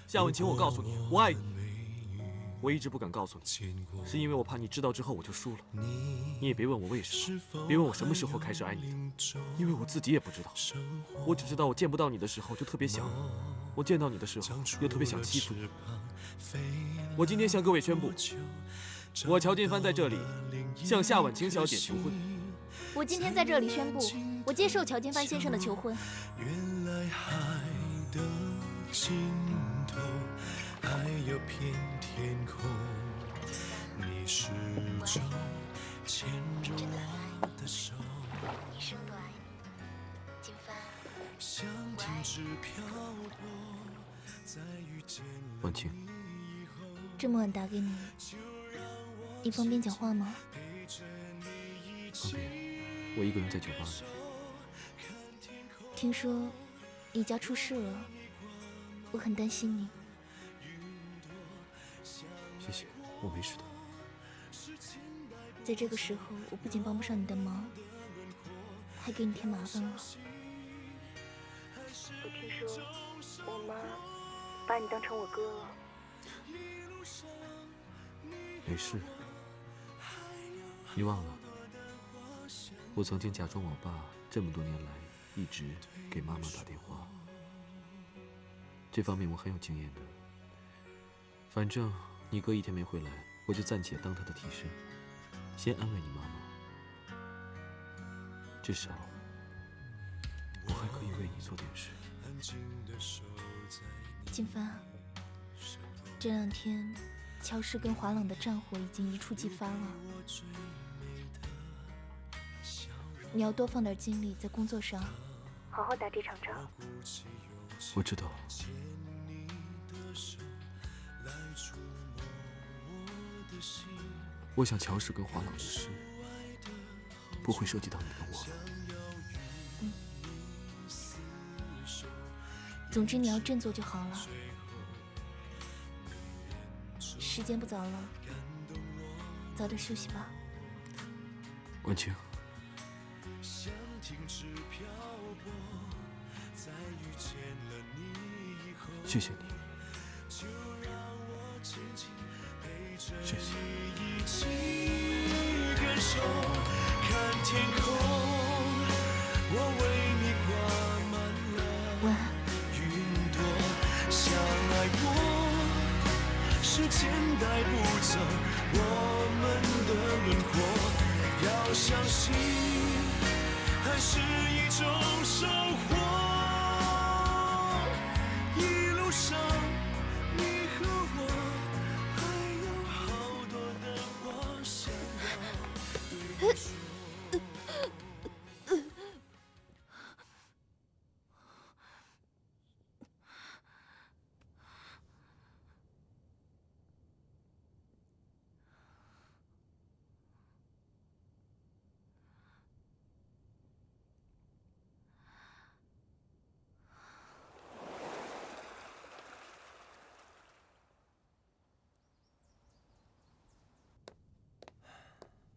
夏文清，我告诉你，我爱你。我一直不敢告诉你，是因为我怕你知道之后我就输了。你也别问我为什么，别问我什么时候开始爱你的，因为我自己也不知道。我只知道我见不到你的时候就特别想你，我见到你的时候又特别想欺负你。我今天向各位宣布，我乔金帆在这里向夏婉晴小姐求婚。我今天在这里宣布，我接受乔金帆先生的求婚。原来海的尽头还有片天空，你始终牵着我的手，一生都爱你，金帆。像停止漂泊，在遇见了婉晴，这么晚打给你，你方便讲话吗？方便，我一个人在酒吧里。听说你家出事了，我很担心你。谢谢，我没事的。在这个时候，我不仅帮不上你的忙，还给你添麻烦了。我听说我妈把你当成我哥了。没事，你忘了，我曾经假装我爸这么多年来一直给妈妈打电话，这方面我很有经验的。反正你哥一天没回来，我就暂且当他的替身，先安慰你妈妈，至少我还可以为你做点事。金帆，这2天乔氏跟华朗的战火已经一触即发了，你要多放点精力在工作上，好好打这场仗。我知道。我想乔氏跟华朗的事不会涉及到你跟我。总之你要振作就好了。时间不早了，早点休息吧。婉晴，谢谢你，谢谢。一起感受，看天空，我为你挂满了云朵。相爱过，时间带不走我们的轮廓。要相信，爱是一种收获。一路上，你和我还有好多的话想要对说。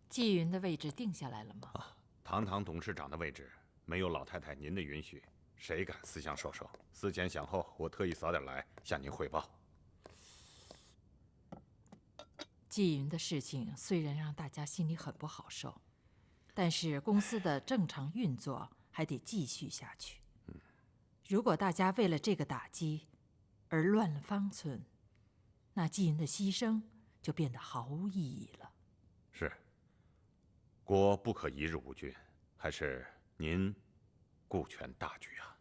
季云的位置定下来了吗？堂堂董事长的位置，没有老太太您的允许，谁敢思想授受？思前想后，我特意早点来向您汇报。季云的事情虽然让大家心里很不好受，但是公司的正常运作还得继续下去。如果大家为了这个打击而乱了方寸，那季云的牺牲就变得毫无意义了。是。国不可一日无君，还是您顾全大局啊。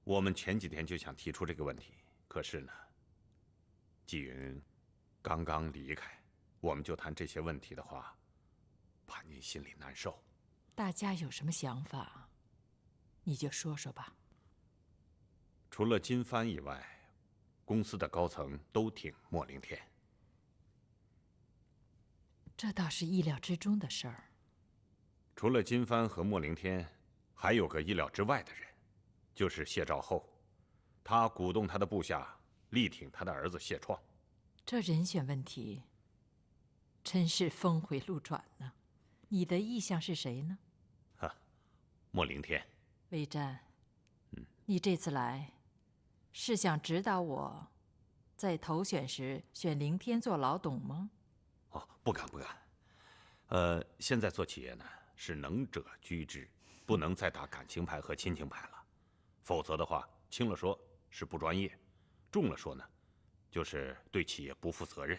我们前几天就想提出这个问题，可是呢，季云刚刚离开，我们就谈这些问题的话，怕您心里难受。大家有什么想法，你就说说吧。除了金帆以外，公司的高层都挺莫凌天。这倒是意料之中的事儿。除了金帆和莫凌天，还有个意料之外的人，就是谢兆后。他鼓动他的部下力挺他的儿子谢创。这人选问题真是峰回路转呢。你的意向是谁呢？莫凌天。魏战，你这次来是想指导我，在投选时选凌天做老董吗？哦，不敢不敢。现在做企业呢，是能者居之，不能再打感情牌和亲情牌了，否则的话，轻了说是不专业，重了说呢，就是对企业不负责任。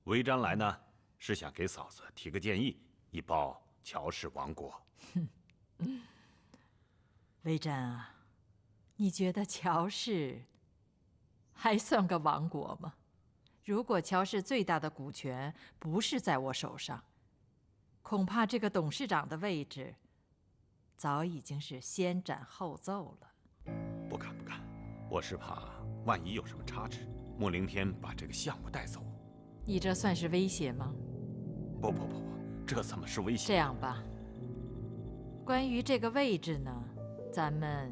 微瞻来呢，是想给嫂子提个建议，以报乔氏王国。微瞻啊，你觉得乔氏还算个王国吗？如果乔氏最大的股权不是在我手上，恐怕这个董事长的位置早已经是先斩后奏了。不敢不敢，我是怕万一有什么差池，莫凌天把这个项目带走。你这算是威胁吗？不，这怎么是威胁？这样吧，关于这个位置呢，咱们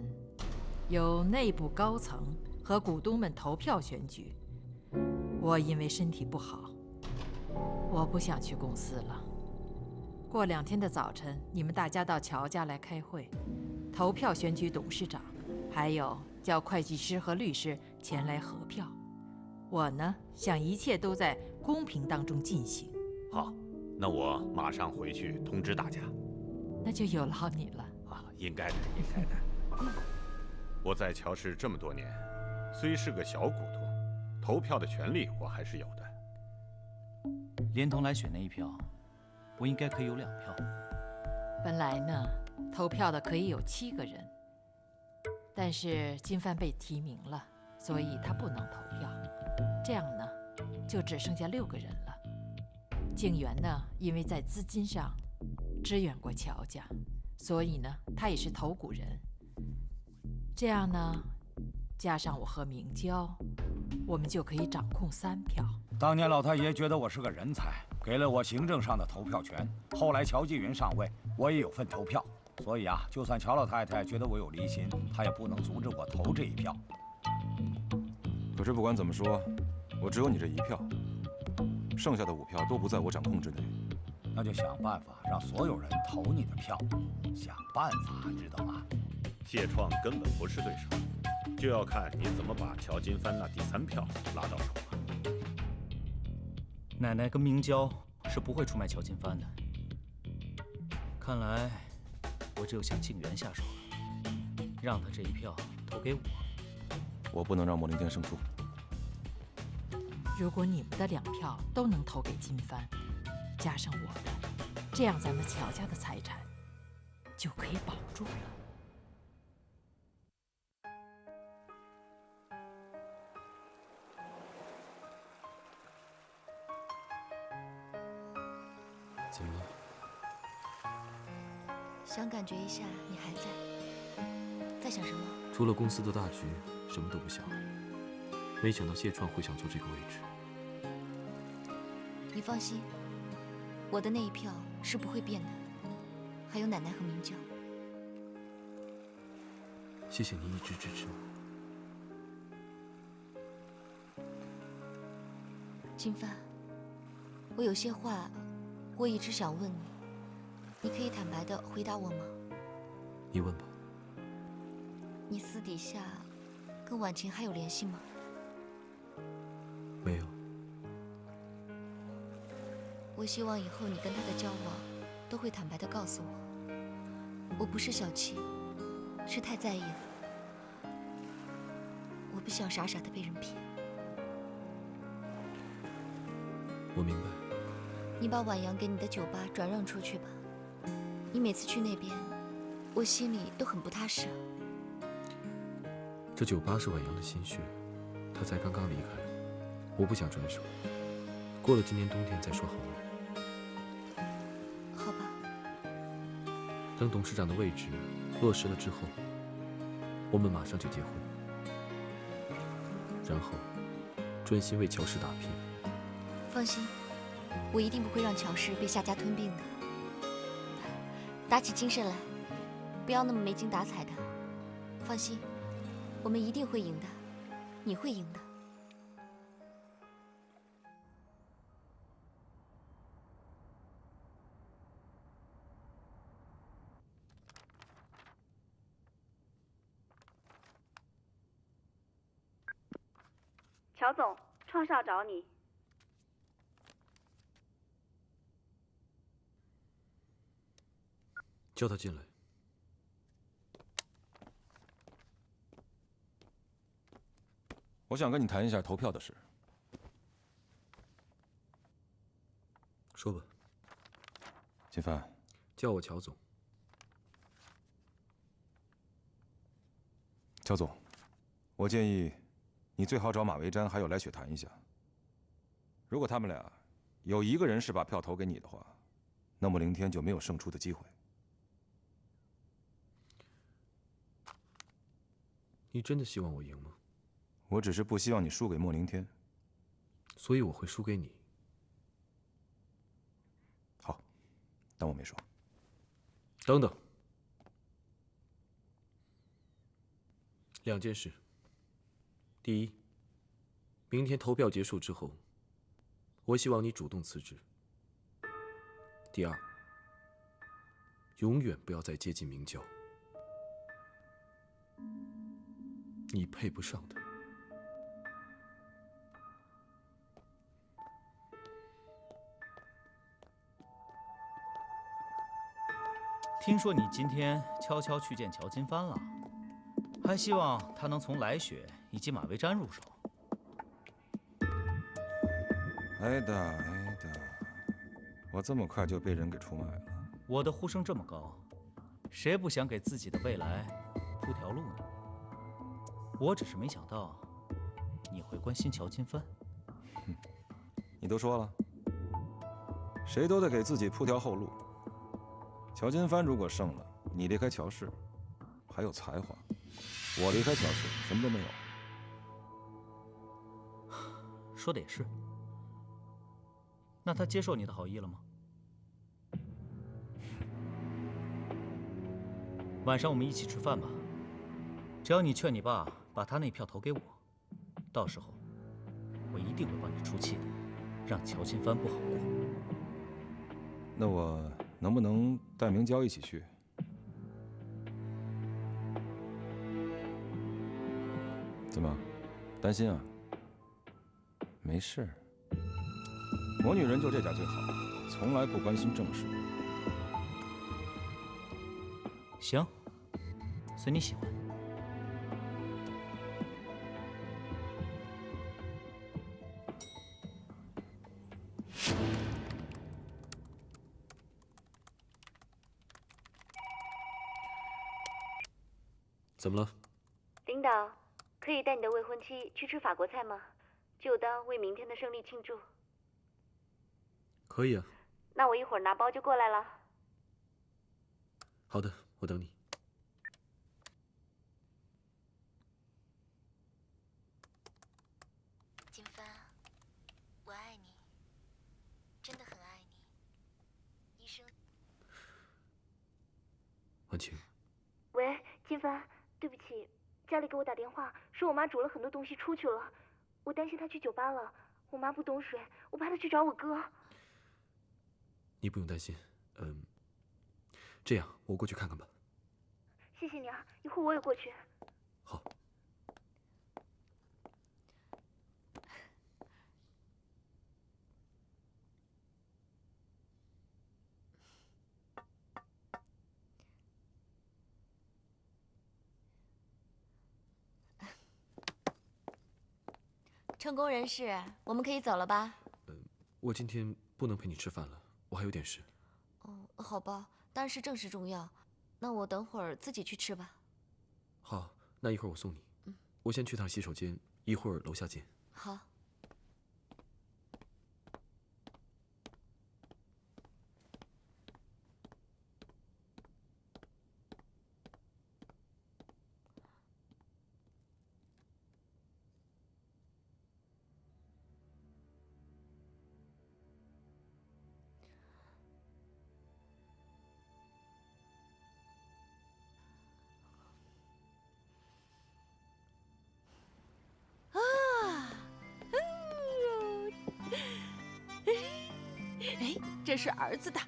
由内部高层和股东们投票选举。我因为身体不好，我不想去公司了。过2天的早晨，你们大家到乔家来开会，投票选举董事长，还有叫会计师和律师前来合票。我呢，想一切都在公平当中进行。好，那我马上回去通知大家。那就有劳你了。啊，应该的，应该的。我在乔氏这么多年，虽是个小股东，投票的权利我还是有的。连同来选那一票，我应该可以有2票。本来呢，投票的可以有7个人，但是金帆被提名了，所以他不能投票。这样呢，就只剩下6个人了。静媛呢，因为在资金上支援过乔家，所以呢，他也是投股人。这样呢，加上我和明娇，我们就可以掌控3票。当年老太爷觉得我是个人才，给了我行政上的投票权。后来乔继云上位，我也有份投票。所以啊，就算乔老太太觉得我有离心，她也不能阻止我投这一票。可是不管怎么说，我只有你这1票，剩下的5票都不在我掌控之内。那就想办法让所有人投你的票，想办法，知道吗？谢创根本不是对手，就要看你怎么把乔金帆那第3票拉到手了。奶奶跟明娇是不会出卖乔金帆的。看来我只有向静媛下手了，让她这1票投给我。我不能让莫凌天胜出。如果你们的2票都能投给金帆，加上我的，这样咱们乔家的财产就可以保住了。怎么了？想感觉一下你还在想什么？除了公司的大局，什么都不想。没想到谢创会想坐这个位置。你放心，我的那1票是不会变的，还有奶奶和明娇。谢谢你一直支持我。金帆，我有些话我一直想问你，你可以坦白的回答我吗？你问吧。你私底下跟婉晴还有联系吗？没有。我希望以后你跟他的交往都会坦白的告诉我。我不是小气，是太在意了。我不想傻傻的被人骗。我明白。你把婉阳给你的酒吧转让出去吧。你每次去那边，我心里都很不踏实。这酒吧是婉阳的心血，她才刚刚离开，我不想转手。过了今年冬天再说好吗？好吧。等董事长的位置落实了之后，我们马上就结婚，然后专心为乔氏打拼。放心，我一定不会让乔氏被夏家吞并的。打起精神来，不要那么没精打采的。放心，我们一定会赢的，你会赢的。乔总，创少找你。叫他进来。我想跟你谈一下投票的事。说吧。金帆，叫我乔总。乔总，我建议你最好找马维瞻还有来雪谈一下。如果他们俩有一个人是把票投给你的话，那么明天就没有胜出的机会。你真的希望我赢吗？我只是不希望你输给莫凌天。所以我会输给你。好，当我没说。等等。2件事。第一，明天投票结束之后，我希望你主动辞职。第二，永远不要再接近明教，你配不上的。听说你今天悄悄去见乔金帆了，还希望他能从来雪以及马维瞻入手。挨打挨打，我这么快就被人给出卖了。我的呼声这么高，谁不想给自己的未来铺条路呢？我只是没想到你会关心乔金帆。你都说了，谁都得给自己铺条后路。乔金帆如果胜了，你离开乔氏还有才华，我离开乔氏什么都没有。说的也是。那他接受你的好意了吗？晚上我们一起吃饭吧。只要你劝你爸把他那票投给我，到时候我一定会帮你出气的，让乔金帆不好过。那我能不能带明娇一起去？怎么，担心啊？没事，我女人就这点最好，从来不关心正事。行，随你喜欢。怎么了？领导，可以带你的未婚妻去吃法国菜吗？就当为明天的胜利庆祝。可以啊。那我一会儿拿包就过来了。好的，我等你。金帆，我爱你，真的很爱你，一生。婉晴。喂，金帆，对不起，家里给我打电话说我妈煮了很多东西出去了，我担心她去酒吧了。我妈不懂水，我怕她去找我哥。你不用担心，这样我过去看看吧。谢谢你啊，一会儿我也过去。好。成功人士，我们可以走了吧？我今天不能陪你吃饭了，我还有点事。哦，好吧，当然是正事重要。那我等会儿自己去吃吧。好，那一会儿我送你。我先去趟洗手间，一会儿楼下见。好。这是儿子的。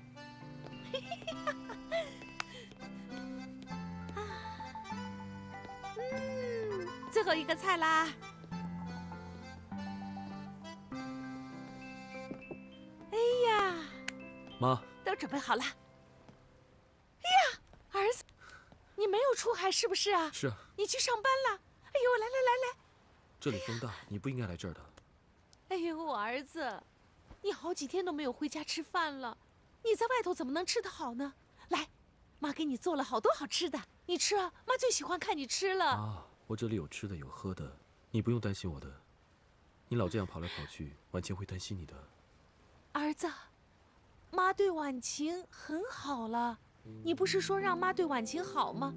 最后一个菜啦。妈，都准备好了。哎呀，儿子，你没有出海是不是啊？是啊。你去上班了？哎呦，来来来来，这里风大，你不应该来这儿的。哎呦，我儿子，你好几天都没有回家吃饭了，你在外头怎么能吃得好呢？来，妈给你做了好多好吃的，你吃啊，妈最喜欢看你吃了。啊，我这里有吃的有喝的，你不用担心我的。你老这样跑来跑去，婉晴会担心你的。儿子，妈对婉晴很好了，你不是说让妈对婉晴好吗？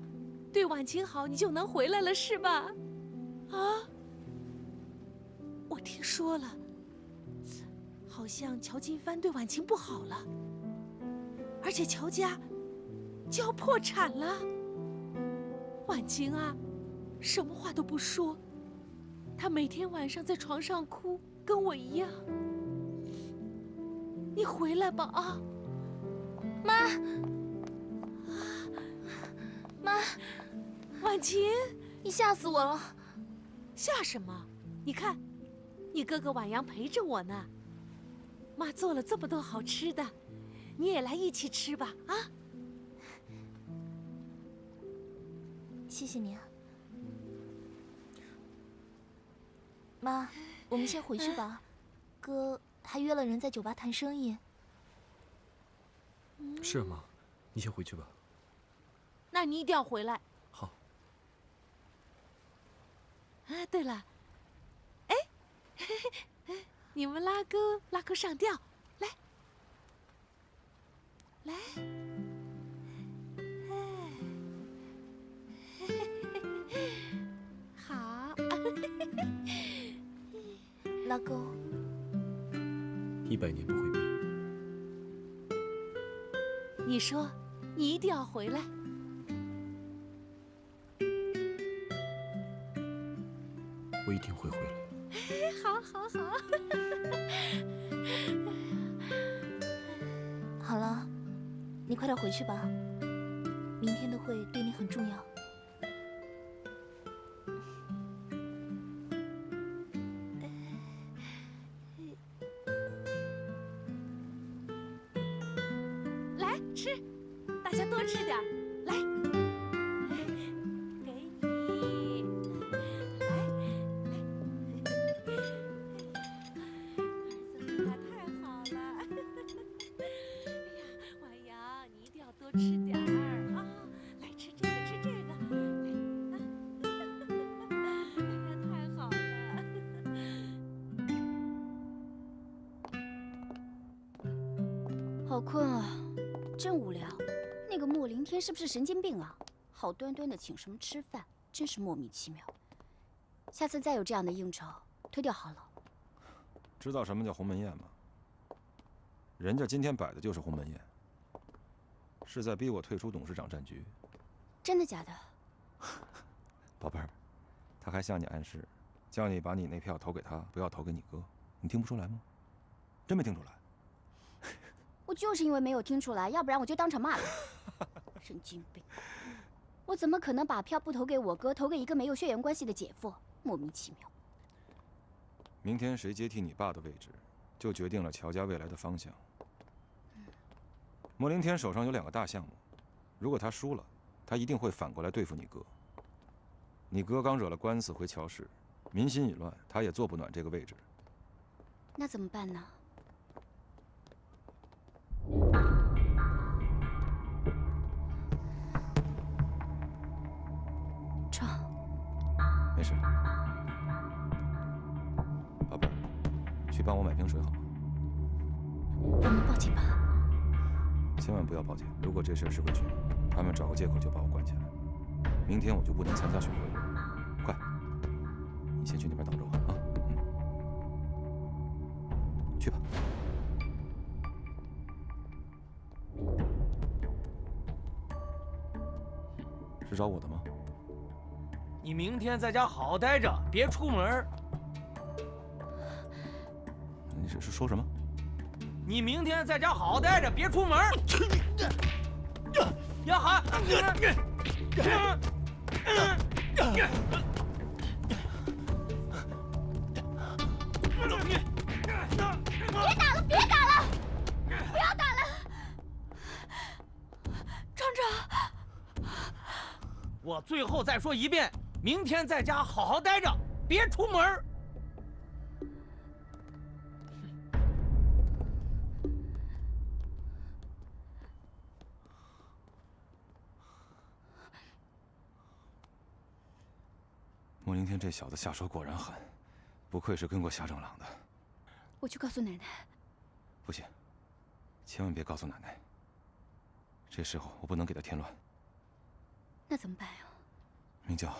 对婉晴好，你就能回来了是吧？啊？我听说了，好像乔金帆对婉晴不好了，而且乔家就要破产了。婉晴啊，什么话都不说，她每天晚上在床上哭，跟我一样。你回来吧啊！妈，妈，婉晴，你吓死我了！吓什么？你看，你哥哥婉阳陪着我呢。妈做了这么多好吃的，你也来一起吃吧啊！谢谢你啊，妈，我们先回去吧。哥还约了人在酒吧谈生意。是啊，妈，你先回去吧。那你一定要回来。好。啊，对了，哎，你们拉钩上吊，来，来，好，拉钩100年不会变。你说，你一定要回来。我一定会回来。好，好，好。好了，你快点回去吧，明天的会对你很重要。来吃，大家多吃点儿，来，给你，来，儿子太好了，哎呀，婉阳，你一定要多吃点儿啊，来吃这个，吃这个，哎呀，太好了。好困啊，真无聊。那个莫林天是不是神经病啊？好端端的请什么吃饭，真是莫名其妙。下次再有这样的应酬，推掉好了。知道什么叫鸿门宴吗？人家今天摆的就是鸿门宴，是在逼我退出董事长战局。真的假的？宝贝儿，他还向你暗示，叫你把你那票投给他，不要投给你哥。你听不出来吗？真没听出来？我就是因为没有听出来，要不然我就当场骂了。神经病！我怎么可能把票不投给我哥，投给一个没有血缘关系的姐夫？莫名其妙。明天谁接替你爸的位置，就决定了乔家未来的方向。莫林天手上有2个大项目，如果他输了，他一定会反过来对付你哥。你哥刚惹了官司回乔氏，民心已乱，他也坐不暖这个位置。那怎么办呢？撞。没事。宝贝儿，去帮我买瓶水好吗？我们报警吧。千万不要报警，如果这事是个局，他们找个借口就把我关起来，明天我就不能参加选会了。快，你先去那边等着我啊。去吧。是找我的吗？你明天在家好好待着，别出门。你是说什么？你明天在家好好待着，别出门。杨涵，别打了，别打了，不要打了！最后再说一遍，明天在家好好待着，别出门。莫凌天这小子下手果然狠，不愧是跟过夏正朗的。我去告诉奶奶。不行，千万别告诉奶奶。这时候我不能给她添乱。那怎么办呀？明娇，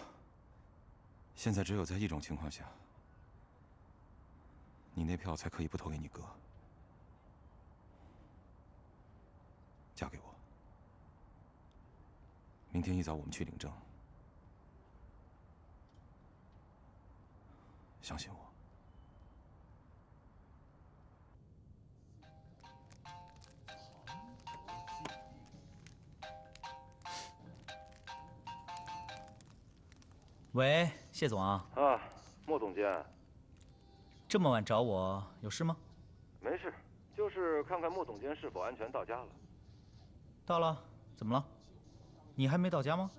现在只有在一种情况下，你那票才可以不投给你哥。嫁给我。明天一早我们去领证。相信我。喂，谢总啊。啊，莫总监。这么晚找我，有事吗？没事，就是看看莫总监是否安全到家了。到了，怎么了？你还没到家吗？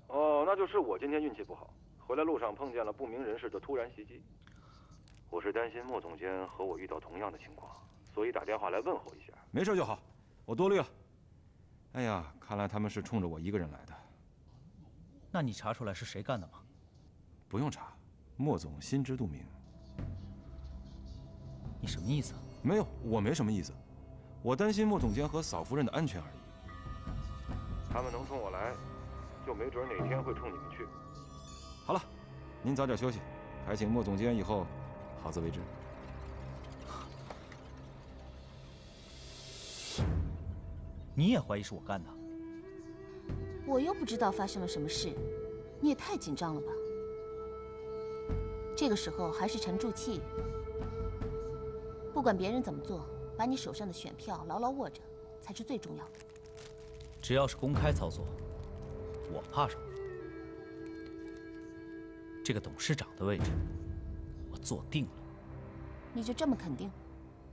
哦，那就是我今天运气不好。回来路上碰见了不明人士的突然袭击，我是担心莫总监和我遇到同样的情况，所以打电话来问候一下。没事就好，我多虑了。哎呀，看来他们是冲着我一个人来的。那你查出来是谁干的吗？不用查，莫总心知肚明。你什么意思？没有，我没什么意思，我担心莫总监和嫂夫人的安全而已。他们能冲我来，就没准哪天会冲你们去。好了，您早点休息，还请莫总监以后好自为之。你也怀疑是我干的？我又不知道发生了什么事，你也太紧张了吧？这个时候还是沉住气，不管别人怎么做，把你手上的选票牢牢握着，才是最重要的。只要是公开操作，我怕什么？这个董事长的位置，我坐定了。你就这么肯定？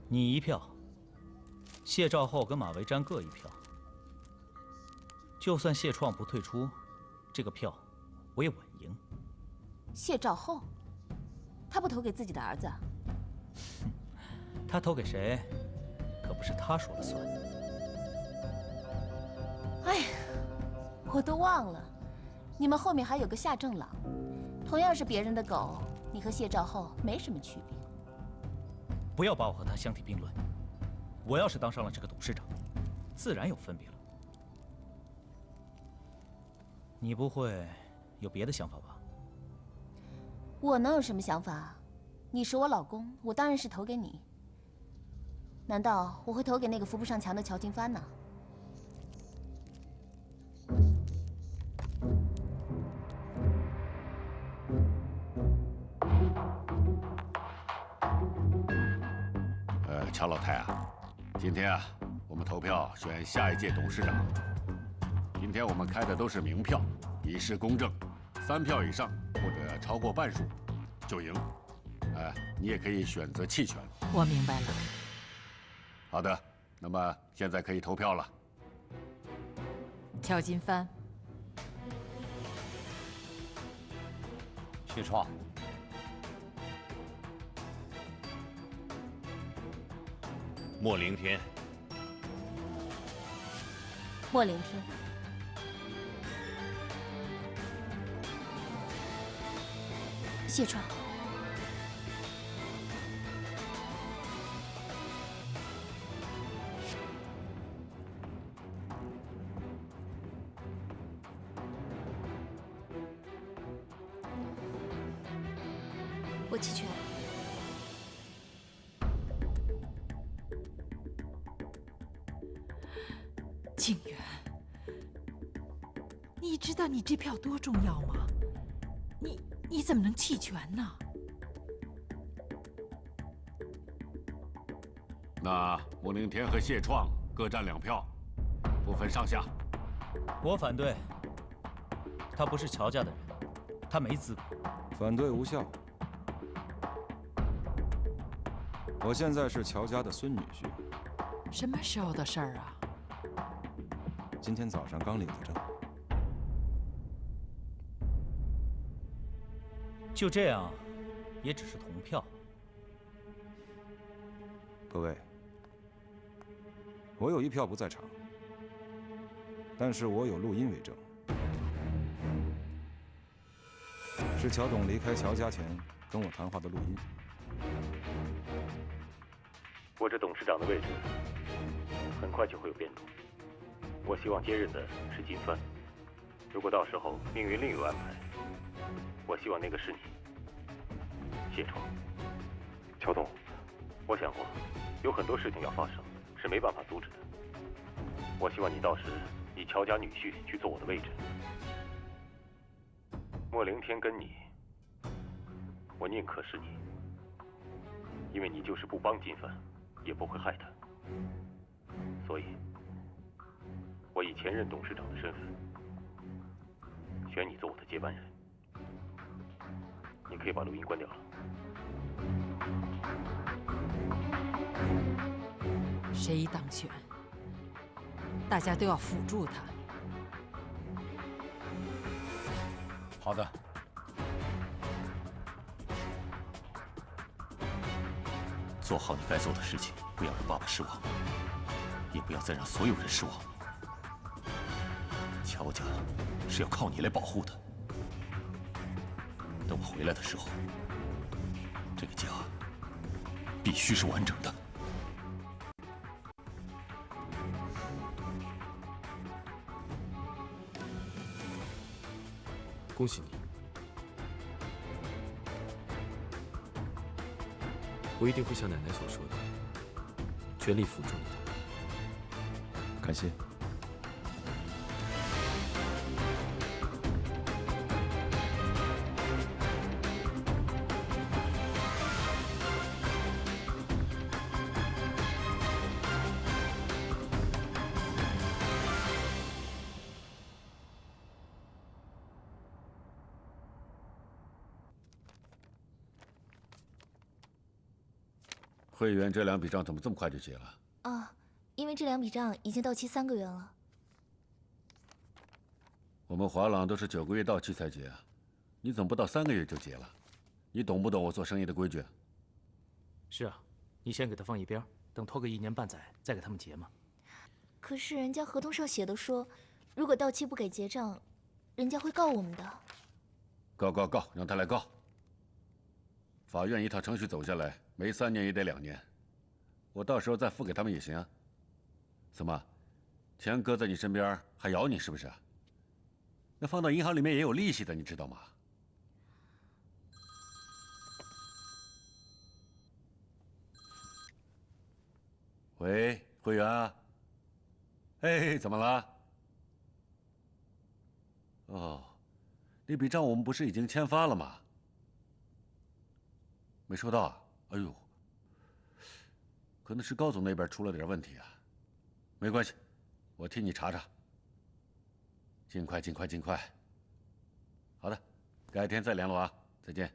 你一票，谢兆后跟马维瞻各一票。就算谢创不退出，这个票我也稳赢。谢兆后，他不投给自己的儿子？他投给谁，可不是他说了算。哎呀，我都忘了，你们后面还有个夏正朗。同样是别人的狗，你和谢兆后没什么区别。不要把我和他相提并论。我要是当上了这个董事长，自然有分别了。你不会有别的想法吧？我能有什么想法？你是我老公，我当然是投给你。难道我会投给那个扶不上墙的乔金帆呢？乔老太啊，今天啊，我们投票选下一届董事长。今天我们开的都是明票，以示公正，3票以上或者超过半数就赢。你也可以选择弃权。我明白了。好的，那么现在可以投票了。乔金帆、谢创、莫凌天、莫凌天、谢创。我弃权。静远，你知道你这票多重要吗？你怎么能弃权呢？那莫凌天和谢创各占2票，不分上下。我反对。他不是乔家的人，他没资格。反对无效。我现在是乔家的孙女婿。什么时候的事儿啊？今天早上刚领的证。就这样，也只是同票。各位，我有一票不在场，但是我有录音为证，是乔董离开乔家前跟我谈话的录音。我这董事长的位置很快就会有变动，我希望接任的是金帆。如果到时候命运另有安排，我希望那个是你，谢创。乔董，我想过，有很多事情要发生，是没办法阻止的。我希望你到时以乔家女婿去做我的位置。莫凌天跟你，我宁可是你，因为你就是不帮金帆，也不会害他。所以，我以前任董事长的身份，选你做我的接班人。你可以把录音关掉了。谁当选，大家都要辅助他。好的。做好你该做的事情，不要让爸爸失望，也不要再让所有人失望。乔家是要靠你来保护的。等我回来的时候，这个家必须是完整的。恭喜你，我一定会像奶奶所说的，全力辅助你的。感谢。会员这2笔账怎么这么快就结了？啊，因为这2笔账已经到期3个月了。我们华朗都是9个月到期才结，你怎么不到3个月就结了？你懂不懂我做生意的规矩？是啊，你先给他放一边，等拖个1年半载再给他们结嘛。可是人家合同上写的说，如果到期不给结账，人家会告我们的。告，让他来告。法院一套程序走下来，没3年也得2年，我到时候再付给他们也行啊。怎么，钱搁在你身边还咬你是不是？那放到银行里面也有利息的，你知道吗？喂，会员啊？哎，怎么了？哦，那笔账我们不是已经签发了吗？没收到啊？哎呦，可能是高总那边出了点问题啊。没关系，我替你查查。尽快。好的，改天再联络啊，再见。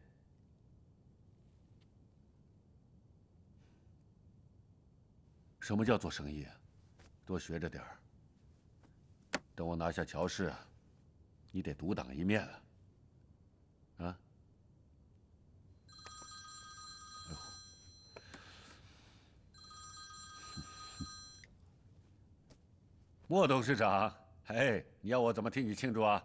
什么叫做生意啊？多学着点儿。等我拿下乔氏，你得独当一面啊！啊？莫董事长，哎，你要我怎么替你庆祝啊？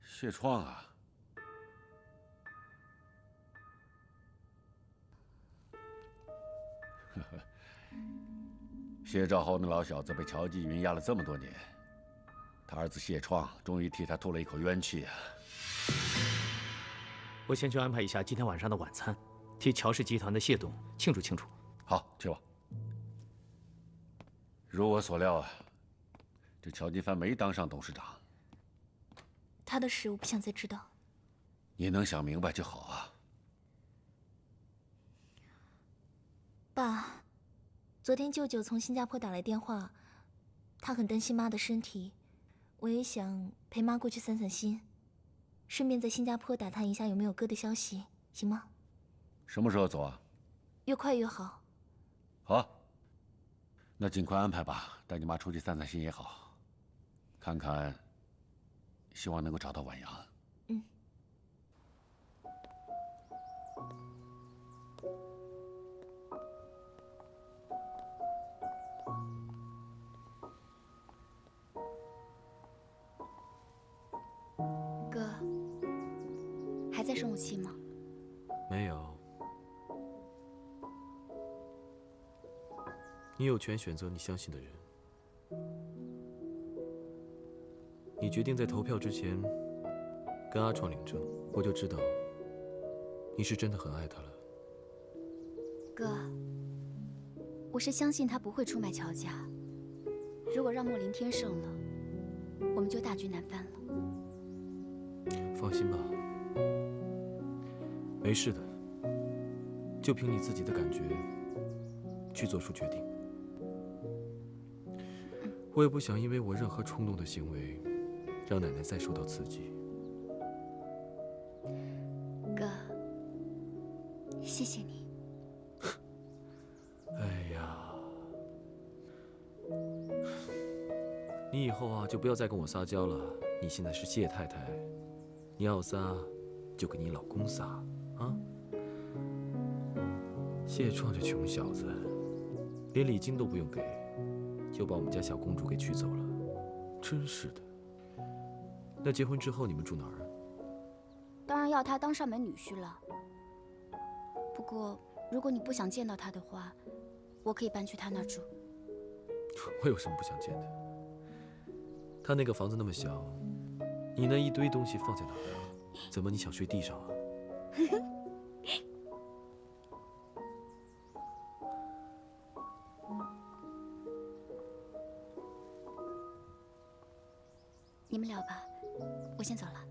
谢创啊！谢兆侯那老小子被乔继云压了这么多年，他儿子谢创终于替他吐了一口冤气啊！我先去安排一下今天晚上的晚餐，替乔氏集团的谢董庆祝庆祝。好，去吧。如我所料啊，这乔金帆没当上董事长。他的事我不想再知道。你能想明白就好啊。爸，昨天舅舅从新加坡打来电话，他很担心妈的身体，我也想陪妈过去散散心，顺便在新加坡打探一下有没有哥的消息，行吗？什么时候走啊？越快越好。好。那尽快安排吧，带你妈出去散散心也好，看看希望能够找到婉阳。嗯。哥，还在生我气吗？没有。你有权选择你相信的人。你决定在投票之前跟阿创领证，我就知道你是真的很爱他了。哥，我是相信他不会出卖乔家。如果让莫林天胜了，我们就大局难翻了。放心吧，没事的，就凭你自己的感觉去做出决定。我也不想因为我任何冲动的行为，让奶奶再受到刺激。哥，谢谢你。哎呀，你以后啊就不要再跟我撒娇了。你现在是谢太太，你要撒就跟你老公撒啊。谢创这穷小子，连礼金都不用给，就把我们家小公主给娶走了，真是的。那结婚之后你们住哪儿啊？当然要他当上门女婿了。不过，如果你不想见到他的话，我可以搬去他那儿住。我有什么不想见的？他那个房子那么小，你那一堆东西放在哪儿啊？怎么你想睡地上啊？你们聊吧，我先走了。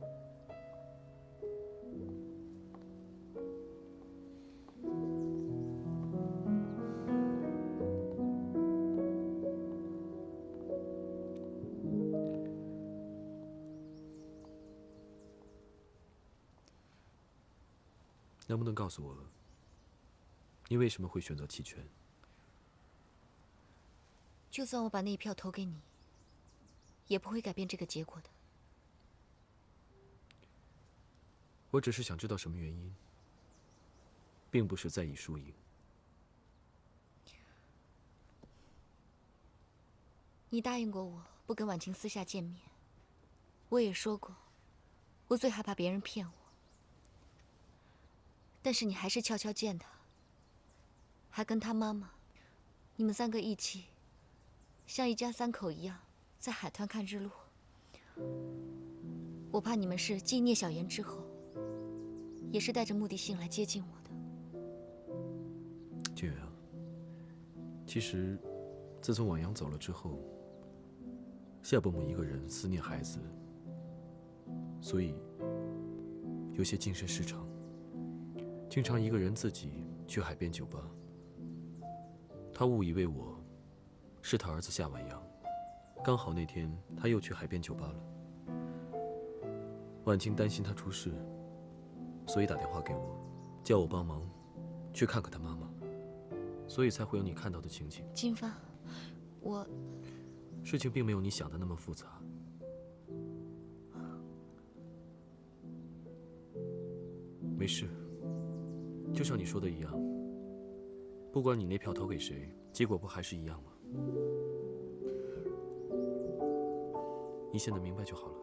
能不能告诉我，你为什么会选择弃权？就算我把那一票投给你，也不会改变这个结果的。我只是想知道什么原因，并不是在意输赢。你答应过我不跟婉晴私下见面，我也说过，我最害怕别人骗我。但是你还是悄悄见他，还跟他妈妈，你们三个一起，像一家三口一样，在海滩看日落。我怕你们是继聂小言之后，也是带着目的性来接近我的。静远啊，其实，自从婉阳走了之后，夏伯母一个人思念孩子，所以有些精神失常。经常一个人自己去海边酒吧。他误以为我是他儿子夏晚阳，刚好那天他又去海边酒吧了。婉清担心他出事，所以打电话给我，叫我帮忙去看看他妈妈，所以才会有你看到的情景。金帆，事情并没有你想的那么复杂。没事。就像你说的一样，不管你那票投给谁，结果不还是一样吗？你现在明白就好了。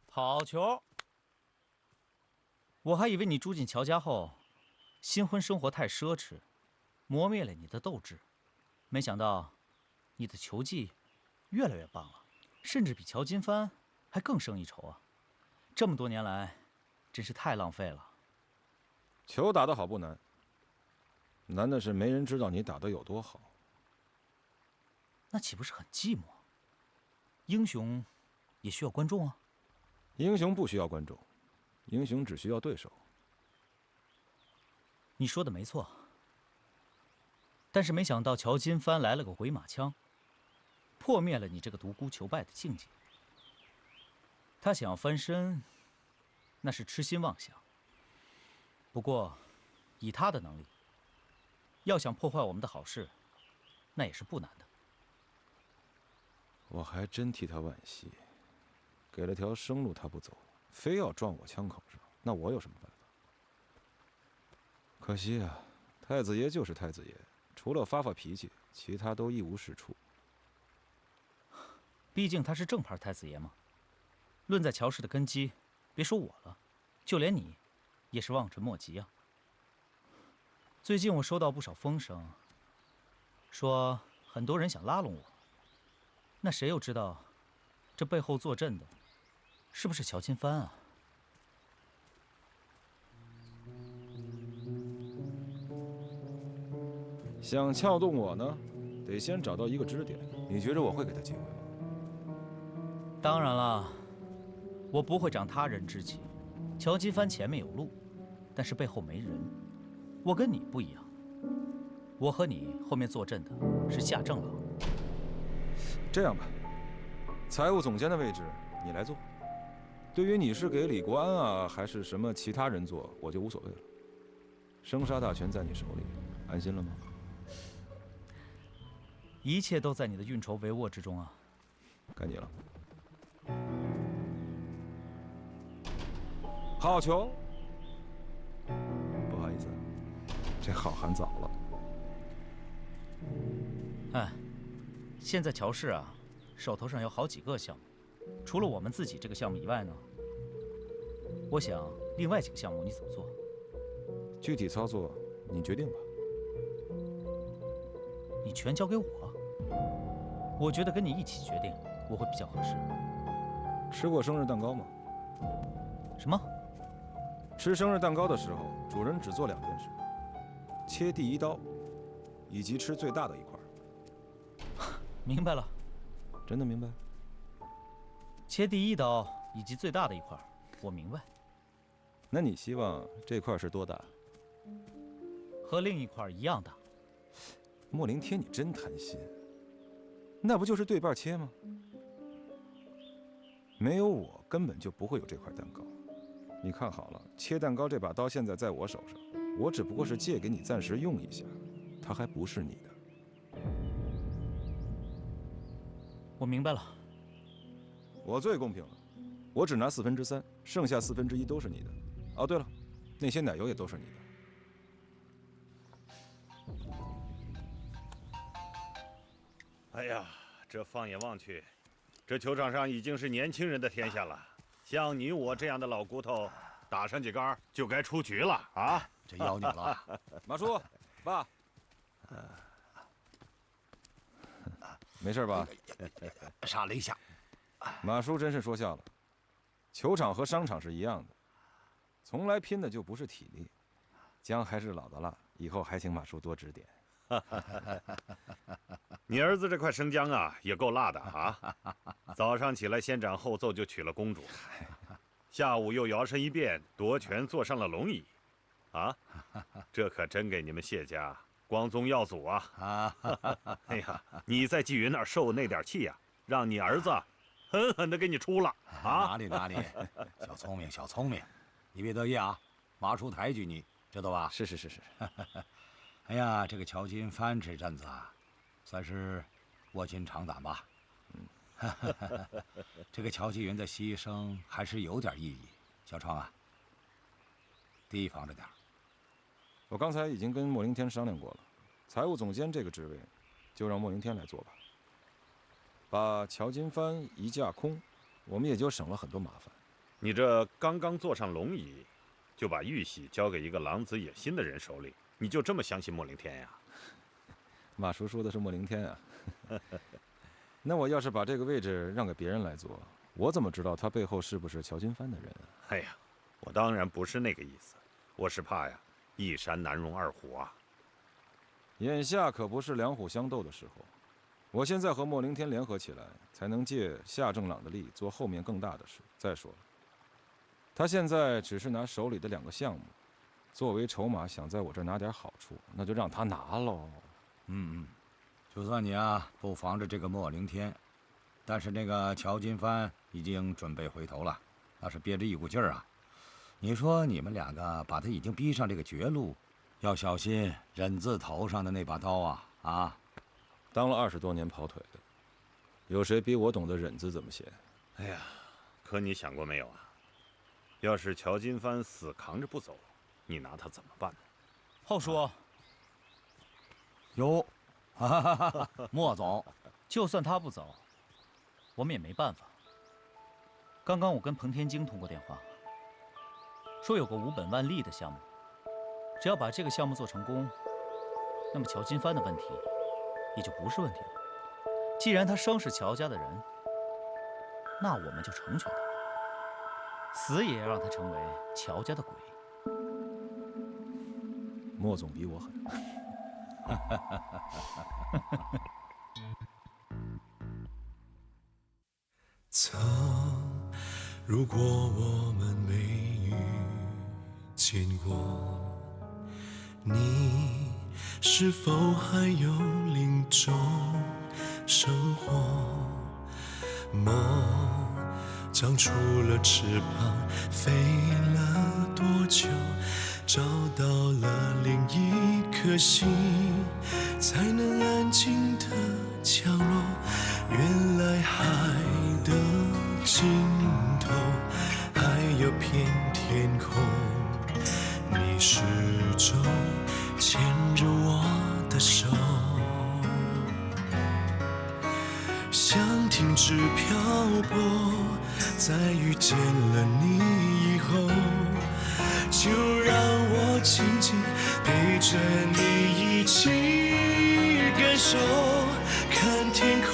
好球！我还以为你住进乔家后，新婚生活太奢侈，磨灭了你的斗志，没想到你的球技越来越棒了。甚至比乔金帆还更胜一筹啊！这么多年来，真是太浪费了。球打得好不难，难的是没人知道你打得有多好。那岂不是很寂寞？英雄也需要观众啊。英雄不需要观众，英雄只需要对手。你说的没错，但是没想到乔金帆来了个回马枪。破灭了你这个独孤求败的境界。他想要翻身，那是痴心妄想。不过，以他的能力，要想破坏我们的好事，那也是不难的。我还真替他惋惜，给了条生路他不走，非要撞我枪口上，那我有什么办法？可惜啊，太子爷就是太子爷，除了发发脾气，其他都一无是处。毕竟他是正牌太子爷嘛。论在乔氏的根基，别说我了，就连你，也是望尘莫及啊。最近我收到不少风声，说很多人想拉拢我。那谁又知道，这背后坐镇的，是不是乔金帆啊？想撬动我呢，得先找到一个支点。你觉着我会给他机会吗？当然了，我不会长他人志气。乔金帆前面有路，但是背后没人。我跟你不一样，我和你后面坐镇的是夏正郎。这样吧，财务总监的位置你来做。对于你是给李国安啊，还是什么其他人做，我就无所谓了。生杀大权在你手里，安心了吗？一切都在你的运筹帷幄之中啊。该你了。好球！不好意思，这好喊早了。哎，现在乔氏啊，手头上有好几个项目，除了我们自己这个项目以外呢，我想另外几个项目你怎么做？具体操作你决定吧。你全交给我，我觉得跟你一起决定，我会比较合适。吃过生日蛋糕吗？什么？吃生日蛋糕的时候，主人只做2件事：切第一刀，以及吃最大的一块。明白了。真的明白？切第一刀以及最大的一块，我明白。那你希望这块是多大？和另一块一样大。莫凌天，你真贪心。那不就是对半切吗？没有我，根本就不会有这块蛋糕。你看好了，切蛋糕这把刀现在在我手上，我只不过是借给你暂时用一下，它还不是你的。我明白了。我最公平了，我只拿3/4，剩下1/4都是你的。哦，对了，那些奶油也都是你的。哎呀，这放眼望去，这球场上已经是年轻人的天下了。像你我这样的老骨头，打上几杆就该出局了啊！真要你了，马叔，爸，没事吧？傻了一下。马叔真是说笑了，球场和商场是一样的，从来拼的就不是体力。姜还是老的辣，以后还请马叔多指点。你儿子这块生姜啊，也够辣的啊！早上起来先斩后奏就娶了公主，下午又摇身一变夺权坐上了龙椅，啊，这可真给你们谢家光宗耀祖啊！哎呀，你在纪云那儿受那点气呀，让你儿子狠狠的给你出了啊！哪里，小聪明小聪明，你别得意啊，马叔抬举你，知道吧？是。哎呀，这个乔金帆这阵子啊，算是卧薪尝胆吧。这个乔继云的牺牲还是有点意义。小创啊，提防着点。我刚才已经跟莫凌天商量过了，财务总监这个职位，就让莫凌天来做吧。把乔金帆一架空，我们也就省了很多麻烦。你这刚刚坐上龙椅，就把玉玺交给一个狼子野心的人手里，你就这么相信莫凌天呀？马叔说的是莫凌天啊。那我要是把这个位置让给别人来做，我怎么知道他背后是不是乔金帆的人啊？哎呀，我当然不是那个意思，我是怕呀，一山难容二虎啊。眼下可不是两虎相斗的时候，我现在和莫凌天联合起来，才能借夏正朗的力做后面更大的事。再说了，他现在只是拿手里的2个项目作为筹码，想在我这儿拿点好处，那就让他拿喽。就算你啊不防着这个莫凌天，但是那个乔金帆已经准备回头了，那是憋着一股劲儿啊。你说你们2个把他已经逼上这个绝路，要小心忍字头上的那把刀啊！啊，当了20多年跑腿的，有谁比我懂得忍字怎么写？哎呀，可你想过没有啊？要是乔金帆死扛着不走，你拿他怎么办呢？后叔，哟，莫总，就算他不走，我们也没办法。刚刚我跟彭天京通过电话，说有个无本万利的项目，只要把这个项目做成功，那么乔金帆的问题也就不是问题了。既然他生是乔家的人，那我们就成全他，死也要让他成为乔家的鬼。莫总比我狠。曾，如果我们没遇见过，你是否还有另种生活？梦长出了翅膀，飞了多久？找到了另一颗心，才能安静的降落。原来海的尽头还有片天空，你始终牵着我的手。想停止漂泊，在遇见了你以后，就让我紧紧陪着你一起感受，看天空，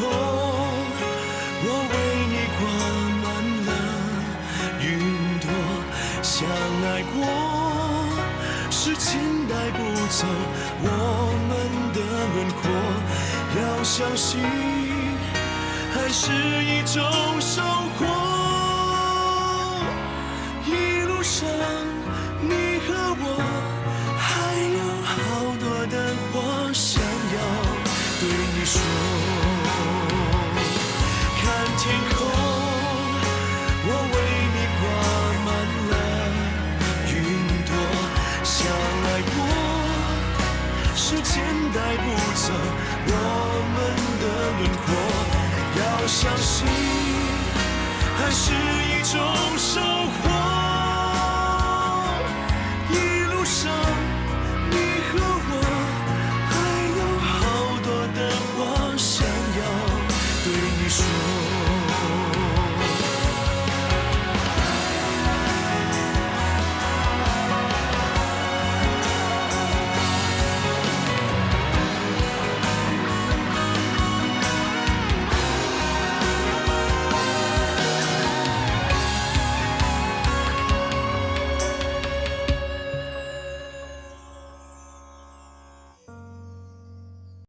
我为你挂满了云朵。相爱过，时间带不走我们的轮廓，要相信爱是一种收获。一路上你和我还有好多的话想要对你说。看天空，我为你挂满了云朵。相爱过，时间带不走我们的轮廓，要相信爱是一种收获。一路上你和我